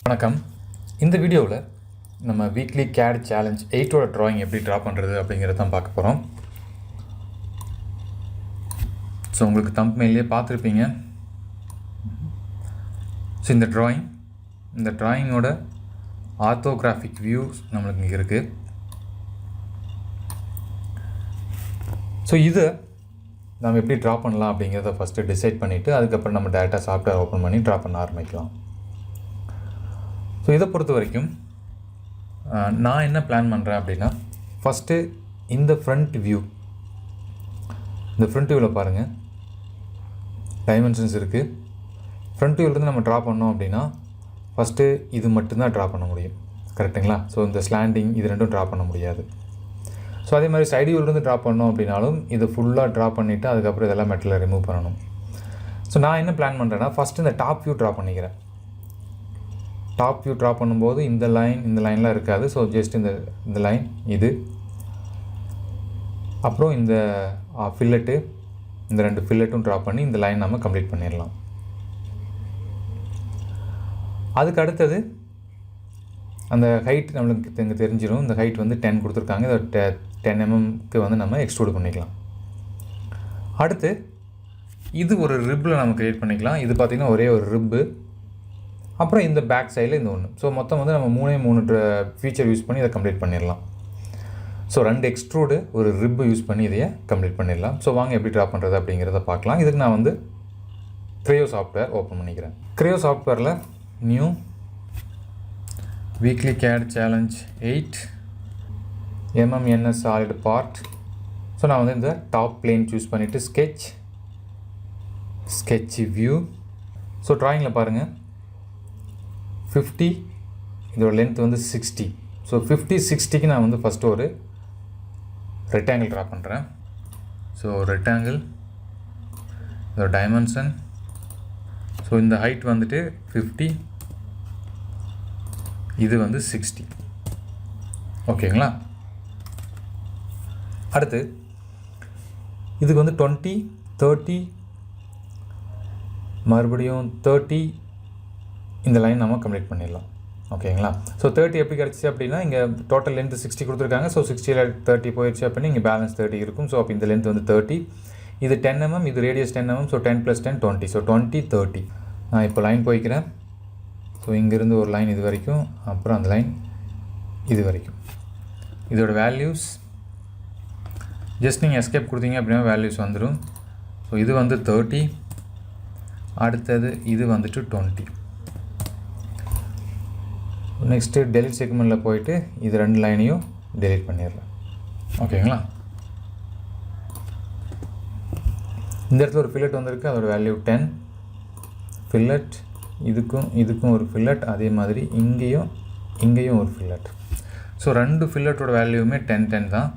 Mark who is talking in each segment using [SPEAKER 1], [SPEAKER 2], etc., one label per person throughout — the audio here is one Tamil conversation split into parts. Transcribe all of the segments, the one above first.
[SPEAKER 1] வணக்கம். இந்த வீடியோவில் நம்ம வீக்லி CAD சேலஞ்ச் 8ஓட ட்ராயிங் எப்படி ட்ரா பண்ணுறது அப்படிங்கிறத தான் பார்க்க போகிறோம். ஸோ உங்களுக்கு தம்ப்நெயிலே பார்த்துருப்பீங்க. ஸோ இந்த ட்ராயிங்கோட ஆர்த்தோகிராஃபிக் வியூஸ் நம்மளுக்கு இங்கே இருக்குது. ஸோ இதை நம்ம எப்படி ட்ரா பண்ணலாம் அப்படிங்கிறத ஃபஸ்ட்டு டிசைட் பண்ணிவிட்டு அதுக்கப்புறம் நம்ம டேரெக்டாக சாஃப்ட்வேர் ஓப்பன் பண்ணி ட்ரா பண்ண ஆரம்பிக்கலாம். ஸோ இதை பொறுத்த வரைக்கும் நான் என்ன பிளான் பண்ணுறேன் அப்படின்னா, ஃபஸ்ட்டு இந்த ஃப்ரண்ட் வியூவில் பாருங்கள், டைமென்ஷன்ஸ் இருக்குது. ஃப்ரண்ட் வியூலேருந்து நம்ம ட்ரா பண்ணோம் அப்படின்னா ஃபஸ்ட்டு இது மட்டும்தான் ட்ரா பண்ண முடியும், கரெக்டுங்களா? ஸோ இந்த ஸ்லாண்டிங் இது ரெண்டும் ட்ரா பண்ண முடியாது. ஸோ அதே மாதிரி சைடு வியூலேருந்து ட்ரா பண்ணோம் அப்படின்னாலும் இதை ஃபுல்லாக ட்ரா பண்ணிவிட்டு அதுக்கப்புறம் இதெல்லாம் மெட்டலை ரிமூவ் பண்ணணும். ஸோ நான் என்ன பிளான் பண்ணுறேன்னா, ஃபஸ்ட்டு இந்த டாப் வியூ ட்ரா பண்ணிக்கிறேன். டாப் வியூ ட்ரா பண்ணும்போது இந்த லைன்லாம் இருக்காது. ஸோ ஜஸ்ட் இந்த லைன் இது, அப்புறம் இந்த ஃபில்லட்டு, இந்த 2 ஃபில்லட்டும் ட்ரா பண்ணி இந்த லைன் நம்ம கம்ப்ளீட் பண்ணிடலாம். அதுக்கு அடுத்தது அந்த ஹைட் நம்மளுக்கு இங்கே தெரிஞ்சிடும். இந்த ஹைட் வந்து 10 கொடுத்துருக்காங்க. இதை 10 mmக்கு வந்து நம்ம எக்ஸ்ட்ரூட் பண்ணிக்கலாம். அடுத்து இது ஒரு ரிப்பில் நம்ம க்ரியேட் பண்ணிக்கலாம். இது பார்த்திங்கன்னா ஒரே ஒரு ரிப்பு, அப்புறம் இந்த பேக் சைடில் இந்த ஒன்று. ஸோ மொத்தம் வந்து நம்ம 3 ஃபீச்சர் யூஸ் பண்ணி இதை கம்ப்ளீட் பண்ணிடலாம். ஸோ 2 எக்ஸ்ட்ரூடு ஒரு ரிப்பு யூஸ் பண்ணி இதையை கம்ப்ளீட் பண்ணிடலாம். ஸோ வாங்க எப்படி ட்ரா பண்ணுறது அப்படிங்கிறத பார்க்கலாம். இதுக்கு நான் வந்து Creo சாஃப்ட்வேர் ஓப்பன் பண்ணிக்கிறேன். Creo சாஃப்ட்வேரில் new weekly CAD challenge 8 MMNS solid part. So நான் வந்து இந்த டாப் பிளேன் சூஸ் பண்ணிவிட்டு ஸ்கெட்ச் வியூ. ஸோ ட்ராயிங்கில் பாருங்கள், 50, இதோட லென்த் வந்து 60. ஸோ 50-60க்கு நான் வந்து ஃபஸ்ட்டு ஒரு ரெக்டாங்கிள் ட்ரா பண்ணுறேன். ஸோ ரெக்டாங்கிள், இதோட டைமென்ஷன், ஸோ இந்த ஹைட் வந்துட்டு 50, இது வந்து 60. ஓகேங்களா? அடுத்து இதுக்கு வந்து 20, 30, மறுபடியும் 30, இந்த லைன் நம்ம கம்ப்ளீட் பண்ணிடலாம். ஓகேங்களா? ஸோ 30 எப்படி கிடச்சிச்சு அப்படின்னா, இங்கே டோட்டல் லென்த் 60 கொடுத்துருக்காங்க. ஸோ 60ல் 30 போயிடுச்சு அப்படின்னா இங்கே பேலன்ஸ் 30 இருக்கும். ஸோ அப்போ இந்த லென்த் வந்து 30, இது 10 mm, இது ரேடியஸ் 10 mm. ஸோ 10 + 10 20. ஸோ 20, 30. நான் இப்போ லைன் போய்க்கிறேன். ஸோ இங்கேருந்து ஒரு லைன் இது வரைக்கும், அப்புறம் அந்த லைன் இது வரைக்கும். இதோட வேல்யூஸ் ஜஸ்ட் நீங்கள் எஸ்கேப் கொடுத்தீங்க அப்படின்னா வேல்யூஸ் வந்துடும். ஸோ இது வந்து 30, அடுத்தது இது வந்துட்டு 20. நெக்ஸ்ட்டு டெலிட் செக்மெண்ட்டில் போயிட்டு இது 2 லைனையும் டெலிட் பண்ணிடலாம். ஓகேங்களா? இந்த இடத்துல ஒரு ஃபில்லட் வந்திருக்கு, அதோட வேல்யூ 10 ஃபில்லட். இதுக்கும் ஒரு ஃபில்லட், அதே மாதிரி இங்கேயும் ஒரு ஃபில்லட். ஸோ 2 ஃபில்லட்டோட வேல்யூவுமே 10 தான்.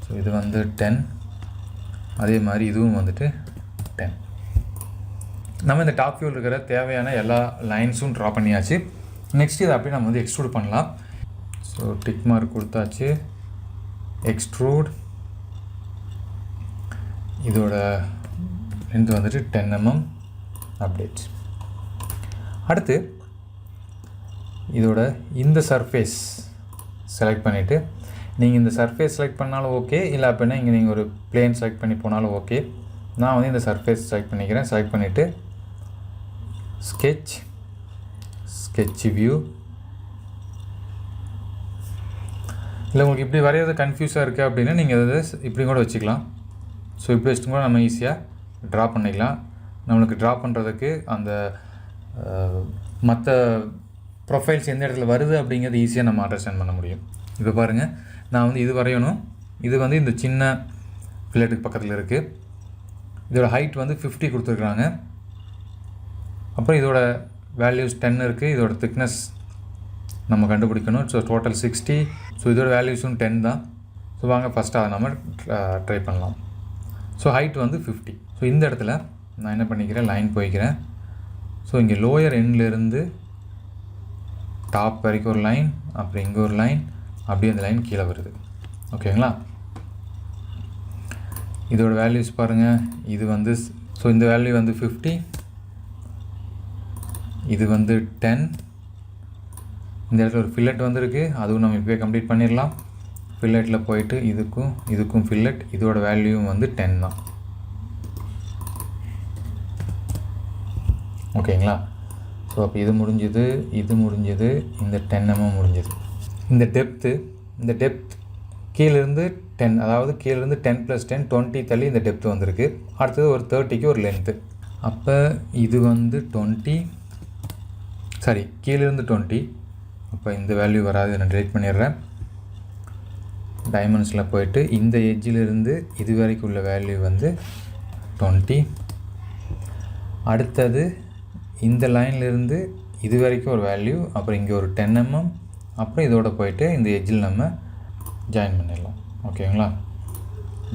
[SPEAKER 1] ஸோ இது வந்து 10, அதே மாதிரி இதுவும் வந்துட்டு 10. நம்ம இந்த டாப் வியூவில் இருக்கிற தேவையான எல்லா லைன்ஸும் ட்ரா பண்ணியாச்சு. நெக்ஸ்ட் இதை அப்படியே நம்ம வந்து எக்ஸ்ட்ரூட் பண்ணலாம். ஸோ டிக் மார்க் கொடுத்தாச்சு, எக்ஸ்ட்ரூட். இதோட லென்த் வந்துட்டு 10 mm அப்டேட். அடுத்து இதோட இந்த சர்ஃபேஸ் செலக்ட் பண்ணிவிட்டு, நீங்கள் இந்த சர்ஃபேஸ் செலக்ட் பண்ணாலும் ஓகே, இல்லை அப்படின்னா இங்கே நீங்கள் ஒரு பிளேன் செலக்ட் பண்ணி போனாலும் ஓகே. நான் வந்து இந்த சர்ஃபேஸ் செலக்ட் பண்ணிக்கிறேன். செலக்ட் பண்ணிவிட்டு ஸ்கெட்ச் வியூ. இல்லை உங்களுக்கு இப்படி வரைகிறது கன்ஃபியூஸாக இருக்குது அப்படின்னா நீங்கள் அதை இப்படி கூட வச்சுக்கலாம். ஸோ இப்படி வச்சுட்டு கூட நம்ம ஈஸியாக ட்ரா பண்ணிக்கலாம். நம்மளுக்கு ட்ரா பண்ணுறதுக்கு அந்த மற்ற ப்ரொஃபைல்ஸ் எந்த இடத்துல வருது அப்படிங்கிறது ஈஸியாக நம்ம அண்டர்ஸ்டாண்ட் பண்ண முடியும். இப்போ பாருங்கள், நான் வந்து இது வரையணும். இது வந்து இந்த சின்ன ஃபில்லட்டுக்கு பக்கத்தில் இருக்குது. இதோட ஹைட் வந்து 50 கொடுத்துருக்குறாங்க. அப்புறம் இதோட வேல்யூஸ் 10 இருக்குது. இதோட திக்னஸ் நம்ம கண்டுபிடிக்கணும். So total 60. ஸோ இதோட வேல்யூஸும் 10 தான். ஸோ வாங்க ஃபஸ்ட்டு அதை நம்ம ட்ரை பண்ணலாம். ஸோ ஹைட் வந்து 50. ஸோ இந்த இடத்துல நான் என்ன பண்ணிக்கிறேன், லைன் போய்க்கிறேன். ஸோ இங்கே லோயர் எண்ட்லேருந்து டாப் வரைக்கும் ஒரு லைன், அப்புறம் இங்கே ஒரு லைன், அப்படியே அந்த லைன் கீழே வருது. ஓகேங்களா? இதோட வேல்யூஸ் பாருங்கள். இது வந்து ஸோ இந்த வேல்யூ வந்து 50, இது வந்து 10, இந்த இடத்துல ஒரு ஃபில்லட் வந்திருக்கு, அதுவும் நம்ம இப்போயே கம்ப்ளீட் பண்ணிடலாம். ஃபில்லட்டில் போயிட்டு இதுக்கும் ஃபில்லட், இதோட வேல்யூவும் வந்து 10 தான். ஓகேங்களா? ஸோ அப்போ இது முடிஞ்சுது, இந்த 10 mm முடிஞ்சுது. இந்த டெப்த் கீழேருந்து 10, அதாவது கீழேருந்து 10 + 10 20 தள்ளி இந்த டெப்த் வந்திருக்கு. அடுத்தது ஒரு 30க்கு ஒரு லென்த்து. அப்போ இது வந்து 20, சாரி கீழேருந்து 20, அப்போ இந்த வேல்யூ வராது, நான் டிலீட் பண்ணிடுறேன். டைமென்ஷனில் போயிட்டு இந்த எட்ஜிலிருந்து இது வரைக்கும் உள்ள வேல்யூ வந்து 20. அடுத்தது இந்த லைன்லேருந்து இது வரைக்கும் ஒரு வேல்யூ, அப்புறம் இங்கே ஒரு 10 mm, அப்புறம் இதோட போயிட்டு இந்த எட்ஜில் நம்ம ஜாயின் பண்ணிடலாம். ஓகேங்களா?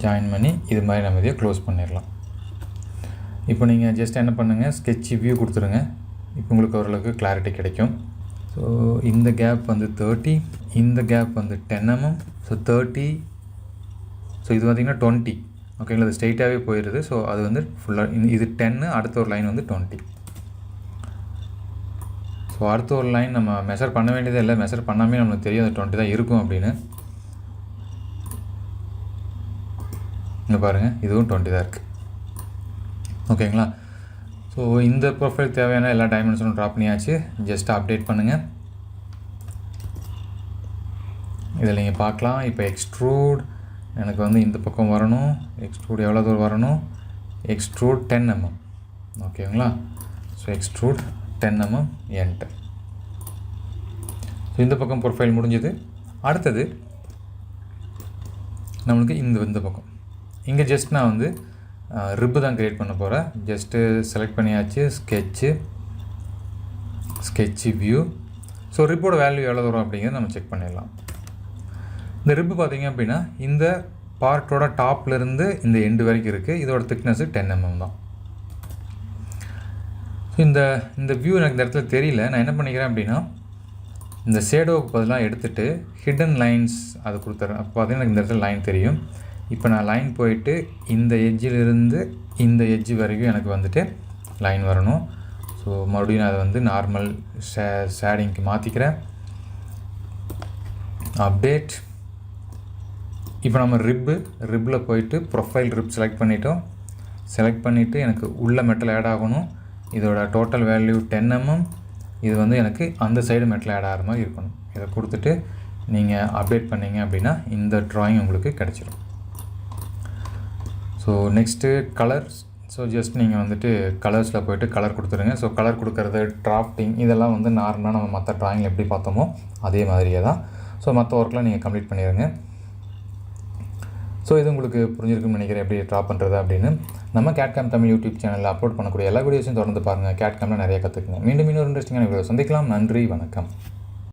[SPEAKER 1] ஜாயின் பண்ணி இது மாதிரி நம்ம இதையே க்ளோஸ் பண்ணிடலாம். இப்போ நீங்கள் ஜஸ்ட் என்ன பண்ணுங்கள், ஸ்கெட்ச் வியூ கொடுத்துருங்க. இப்போ உங்களுக்கு ஓரளவுக்கு கிளாரிட்டி கிடைக்கும். ஸோ இந்த கேப் வந்து 30, இந்த கேப் வந்து 10 mm. ஸோ 30, ஸோ இது பார்த்திங்கன்னா 20. ஓகேங்களா? அது ஸ்ட்ரெயிட்டாகவே போயிடுது. ஸோ அது வந்து ஃபுல்லாக இது 10, அடுத்த ஒரு லைன் வந்து 20. ஸோ அடுத்த ஒரு லைன் நம்ம மெஷர் பண்ண வேண்டியதே இல்லை, மெஷர் பண்ணாமே நம்மளுக்கு தெரியும் அது 20 தான் இருக்கும் அப்படின்னு. இங்கே பாருங்கள், இதுவும் 20 தான் இருக்குது. ஓகேங்களா? ஸோ இந்த ப்ரொஃபைல் தேவையான எல்லா டைமென்ஷனும் ட்ரா பண்ணியாச்சு. ஜஸ்ட் அப்டேட் பண்ணுங்கள். இதில் நீங்கள் பார்க்கலாம். இப்போ எக்ஸ்ட்ரூட் எனக்கு வந்து இந்த பக்கம் வரணும். எக்ஸ்ட்ரூட் எவ்வளோ தூரம் வரணும்? Extrude 10 mm. ஓகேங்களா? So extrude 10 mm enter. So இந்த பக்கம் ப்ரொஃபைல் முடிஞ்சது. அடுத்தது நம்மளுக்கு இந்த பக்கம் இங்கே ஜஸ்ட் நான் வந்து ரிப்பு தான் க்ரியேட் பண்ண போகிறேன். ஜஸ்ட்டு செலக்ட் பண்ணியாச்சு, ஸ்கெட்சு வியூ. ஸோ ரிப்போட வேல்யூ எவ்வளோ தூரம் அப்படிங்கிறது நம்ம செக் பண்ணிடலாம். இந்த ரிப்பு பார்த்திங்க அப்படின்னா இந்த பார்ட்டோட டாப்லேருந்து இந்த எண்டு வரைக்கும் இருக்குது. இதோட திக்னஸ்ஸு 10 mm தான். ஸோ இந்த வியூ எனக்கு இந்த இடத்துல தெரியல. நான் என்ன பண்ணிக்கிறேன் அப்படின்னா, இந்த ஷேடோவுக்கு பதிலாக எடுத்துகிட்டு ஹிடன் லைன்ஸ் அது கொடுத்துட்றேன். அப்போ பார்த்தீங்கன்னா எனக்கு இந்த இடத்துல லைன் தெரியும். இப்போ நான் லைன் போயிட்டு இந்த எட்ஜிலிருந்து இந்த எட்ஜு வரைக்கும் எனக்கு வந்துட்டு லைன் வரணும். ஸோ மறுபடியும் நான் அதை வந்து நார்மல் ஷேடிங்க்கு மாற்றிக்கிறேன். அப்டேட். இப்போ நம்ம ரிப்பில் போயிட்டு ப்ரொஃபைல் ரிப் செலக்ட் பண்ணிவிட்டு எனக்கு உள்ள மெட்டல் ஆட் ஆகணும். இதோட டோட்டல் வேல்யூ 10 mm. இது வந்து எனக்கு அந்த சைடு மெட்டல் ஆட் ஆகிற மாதிரி இருக்கணும். இதை கொடுத்துட்டு நீங்கள் அப்டேட் பண்ணிங்க அப்படின்னா இந்த ட்ராயிங் உங்களுக்கு கிடச்சிடும். So next colours. So just நீங்கள் வந்துட்டு கலர்ஸில் போய்ட்டு கலர் கொடுத்துருங்க. ஸோ கலர் கொடுக்கறது, டிராஃப்டிங், இதெல்லாம் வந்து நார்மலாக நம்ம மற்ற ட்ராயிங்கில் எப்படி பார்த்தோமோ அதே மாதிரியே தான். ஸோ மற்ற ஒர்க்கெலாம் நீங்கள் கம்ப்ளீட் பண்ணிடுங்க. ஸோ இது உங்களுக்கு புரிஞ்சிருக்குன்னு நினைக்கிறேன் எப்படி ட்ரா பண்ணுறது அப்படின்னு. நம்ம CAD தமிழ் யூடியூப் சேனலில் அப்லோட் பண்ணக்கூடிய எல்லா வீடியோஸையும் தொடர்ந்து பாருங்கள். CAD நிறைய கற்றுக்குங்க. மீண்டும் இன்னொரு இன்ட்ரெஸ்டிங்கான வீடியோ சந்திக்கலாம். நன்றி, வணக்கம்.